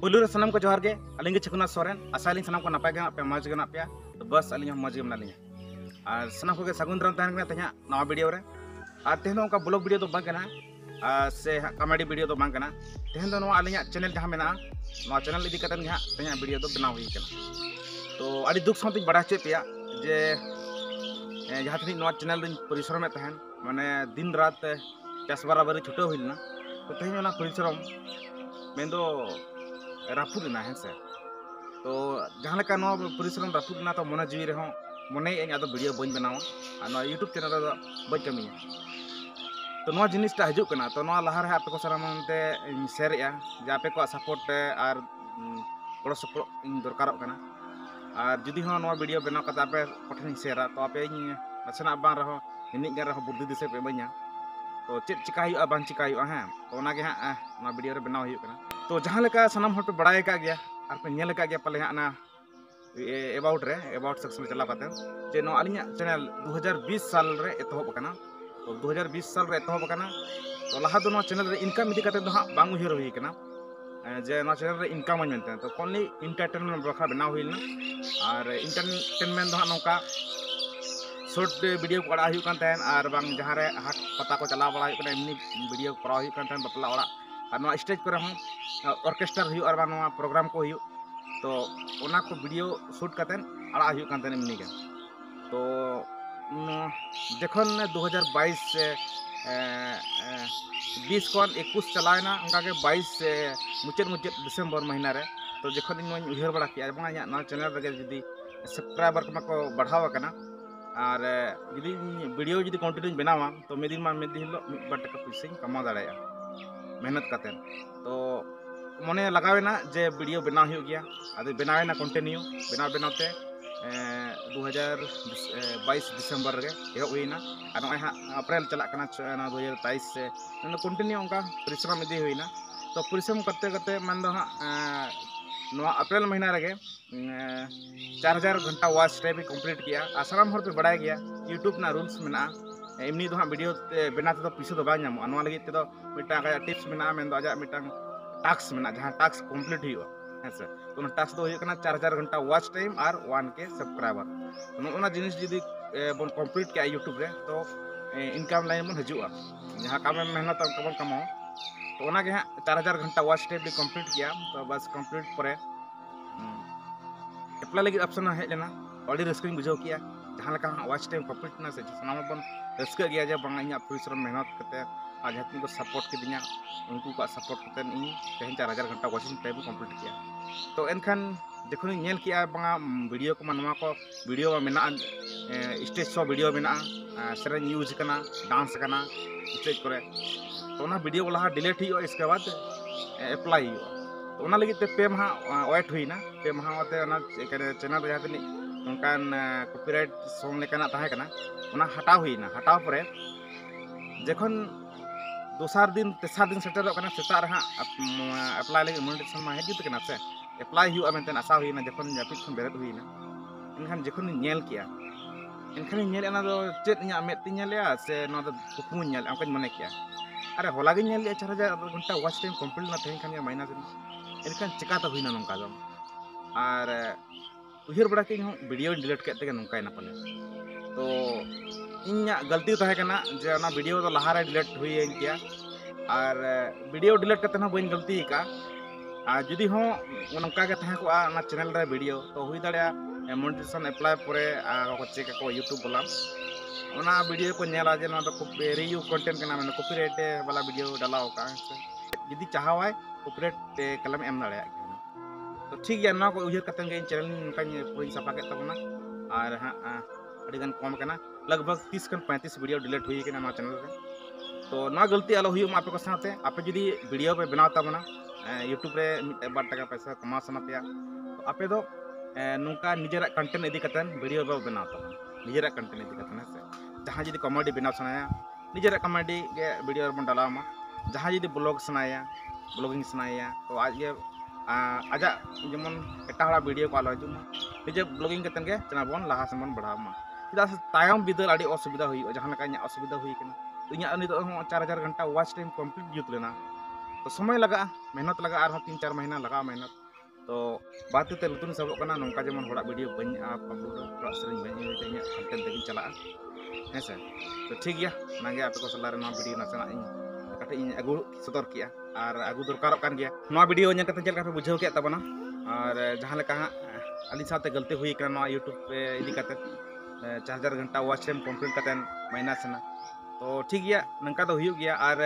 पुलू सनम को जोहार के अलिंग छकुना सोरेन आसाली सनम को नपाय गना पे मज गना पे तो बस अलिंग मज गना लिंग और सनम को सगुन दाराम तहन गना तहया नवा वीडियो रे और तेहन उनका ब्लॉग वीडियो तो बांग गना से कॉमेडी वीडियो तो बांग गना तेहन दो नवा अलिंग चैनल जहां मेना नवा चैनल इदी कतन गना तहया वीडियो तो बनाव हुई कना तो अड़ी दुख साथी बड़ा चे पे जे जहां तनी नवा चैनल दिन परिश्रम में तहन माने दिन रात 10-12 बारी छुटो हुइलना तो तहन ओना परिश्रम मेंदो राफुदना है से तो जहाँ लेका नवा परिश्रम राफुदना तो मने जीवी रहो मने इन आदो वीडियो बन बनावा आ यूट्यूब चैनल रे बन कमिया तो नवा जिनिसटा हजू कना तो नवा लहार है आपे को सारामते शेयर या जे आपे को सपोर्ट और गड़ो सपोर्ट इन दरकारों कना और जुदी हो नवा वीडियो बनाव कता आपे कोठन शेयरा तो आपे नसना बां रहो इनिक गन रहो बुद्धि दिसे पे बanya तो चेक चिका हुआ बांग चिका हुआ हैं तो ओनागे हाँ ना वीडियो रे बनाव हुई कना तो जहाँ लेका सनम हर पे बड़ाय का गया और पे नेल का गया पले हाँ ना एबाउट सेक्शन चला पाते जे नो अलिया चैनल 2020 साल रे एतहब कना तो 2020 साल रे एतहब कना तो लहा दो नो चैनल रे इनकम इदी कते दो हाँ बांग उहिर हुई कना जे नो चैनल रे इनकम मेनते तो कोनली एंटरटेनमेंट बखरा बनाव हुईना और एंटरटेनमेंट दो हाँ नौका शॉर्ट वीडियो को अड़ा हुई कान और बांग जहाँ रे हाट पता को चला बड़ा हुई एमनी वीडियो कराव हुई कान बपला ओड़ा और नवा स्टेज पर हम ऑर्केस्ट्रा हुई और नवा प्रोग्राम को हुई तो ओना को वीडियो शूट करते अड़ा हुई कान एमनी के तो जखन 2022 से 20 खन 21 चलाना उनका के 22 से मुचाद दिसंबर महीना रे तो जखन इन उहर बड़ा किया बांग ना चैनल रे जदी सब्सक्राइबर को बढ़ावा कना और जुदी वीडियो जुदी कंटिन्यू बनावा तो मेदिन हिलो बार टका पैसा कमा दाड़ा मेहनत करते तो मने लगावेना जे वीडियो बनाव हुई गया अद बनावेना कंटिन्यू बनाते 2022 दिसंबर रे एहबना और नॉय हाँ अप्रैल चलाना 2023 से कंटिन्यू उनका परिश्रम इदी हुईना तो परिश्रम करते करते मन हाँ अप्रैल महीना रे 4000 घंटा वॉच टाइम भी कंप्लीट किया आसाराम हर पे बढ़ाया गया यूट्यूब ना रूल्स में एमनी दो हाँ वीडियो बना तो पैसा तो बांग नामो लगे तो टिप्स में आजा टास्क में जहाँ टास्क कंप्लीट हुआ है तो टास्क तो 4000 घंटा वॉच टाइम और 1K सब्सक्राइबर तो ना जिनिस जुदी बन कंप्लीट किया यूट्यूब रे तो इनकम लाइन बन हजुआ जहाँ काम मेहनत बन कमाओ तो ओना के हाँ 4000 घंटा वॉच टाइम भी कंप्लीट किया तो बस कंप्लीट पर एप्लाई लगे ऑप्शन हेज लेना अड़ी रस्क बुझाव किया जहाँ लेका वॉच टाइम कंप्लीट ना से सामान बन रस्क गया जे बांग इन परिश्रम मेहनत करते और जहाँ को सपोर्ट किदिया उनको को सपोर्ट करते तेहन 4000 घंटा वॉचिंग टाइम कंप्लीट किया तो एनखान जखन नेल किया बांग वीडियो को मनवा को वीडियो में स्टेज शो वीडियो में सेरेन यूज करना डांस करना स्टेज पर तो ना वीडियो वाला डिलीट हुआ इसके बाद अप्लाई हुआ तो ना लगे पे माह वेट हुईना पे माह चैनल जहाँ तनी नौकान कॉपीराइट सॉन्ग लेकाना ताहे कना ओना हटाव हुईना हटाव पर जखन दोसार दिन तेसार दिन सेटरों सेता रे हाँ अप्लाई लगे मोनेटाइजेशन में हजूत कना से अप्लाई हुआ मेनते आशा हुईना जखन जापिद खन बेरद हुईना इनखान जखन नेल किया इनखान नेल ना दो चेत इᱧᱟᱹᱜ मेद तीन नेलया से ना दो कुकमुñ नेल अंकन मने किया अरे होला गिन नेल 4000 घंटा वॉच टाइम कंप्लीट ना तेहन खान महीना से इनखान चिका तो हुईना नोंका दो और उहर बड़ा के वीडियो डिलीट करते नोंकायना पले तो इᱧᱟᱹᱜ गलती तहे कना जे ना वीडियो तो लहारे डिलीट हुई गया और वीडियो डिलीट करते ना बन गलती का और जुदी हो नौका के तहे को ना चैनल रे वीडियो तो हुई दाड़ा मोनेटाइजेशन अप्लाई परे को चेक को यूट्यूब वाला ओना वीडियो को नेला जे ना तो रिव्यू कंटेंट कना माने कॉपीराइट वाला वीडियो डालाव का जुदी चाहवाय कॉपीराइट क्लेम एम दाड़ा तो ठीक गया ना को उहर कतन के चैनल नौका पूरी सफा के तबना और हाँ अड़ीगन कम करना लगभग 30 खन 35 वीडियो डिलीट हुई ना चैनल रे तो ना गलती आलो हुई आपे को साथे आपे जुदी वीडियो पे बनाव ताबना यूट्यूब रे बार टका पैसा कमा सना पे तो आपे दो नौका निजेरा कंटेंट इदी कतन वीडियो पे बनाव ताबना निजेरा कंटेंट इदी कतन है जहाँ जुदी कॉमेडी बनाव सनाया निजेरा कॉमेडी के वीडियो बन डालामा जहाँ जुदी ब्लॉग सनाया ब्लॉगिंग सनाया तो आज ये आजा जेमन एटा वीडियो को आलो हजुमा निजे ब्लॉगिंग कतन के चैनल बन लहा से बन बढ़ावा चेदा से तायम बिदल अड़ी असुविधा हुई जहाँ लेका असुविधा हुई तो 4000 घंटा वॉच टाइम कंप्लीट जुत लेना तो समय लगा मेहनत लगा और 3-4 महीना लगा मेहनत तो बात ते लुतुन सबक कना नोंका जेमन होड़ा वीडियो बनी अपलोड होड़ा सेरिंग बनी इᱧ कंटेंट तेगिन चला हेसे तो ठीक गया नागे आपे को सलारे नोआ वीडियो नासेना इन काटे इन अगु सदर किया और अगु दरकार कान गया नोआ वीडियो ᱧᱮᱞ कते चेल का पे बुझाव के तबना और जहां लेका अली साथे गलती हुई कना नोआ यूट्यूब पे इदी कते 4000 घंटा वॉच टाइम कंप्लीट कते महीना सेना तो ठीक गया नंका तो हुई गया और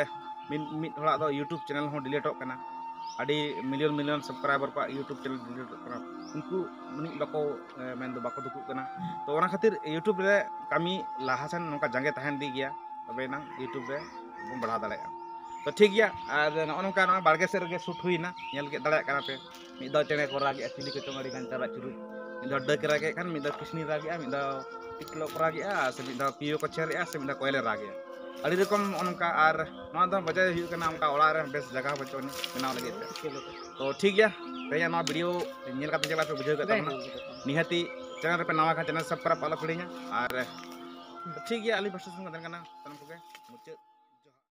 मिड होड़ा दो यूट्यूब चैनल हो डिलीट होक कना अड़ी मिलियन सब्सक्राइबर को यूट्यूब चैनल डिलीट होक कना उनको मनी बको मेन दो बको दुकु कना तो ओना खातिर यूट्यूब रे कमी लाहासन नोका जंगे तहन दी गया तबे ना यूट्यूब रे बम बढ़ा दाड़े तो ठीक गया और नोका ना बारगे से रगे शूट हुई ना नेल के दाड़े कना पे मिद दो चेने को रागे चिली के चोंगड़ी गान चरा चुरु मिद दो डक रागे खान मिद दो किसनी रागे मिद दो टिकलो को रागे से मिद दो पियो को छेरे से मिद दो कोयले रागे अड़ी रकम उनका और नोआ दो बजाय हुई कना उनका ओड़ा रे बेस जगह बचोनी बनाव लगे तो ठीक गया तेया नोआ वीडियो नेल का चला पे बुझाव के तबना निहाती चैनल पे नवा का चैनल सब्सक्राइब आलो पड़ीना और ठीक गया अली बस संग कना तन को मुझे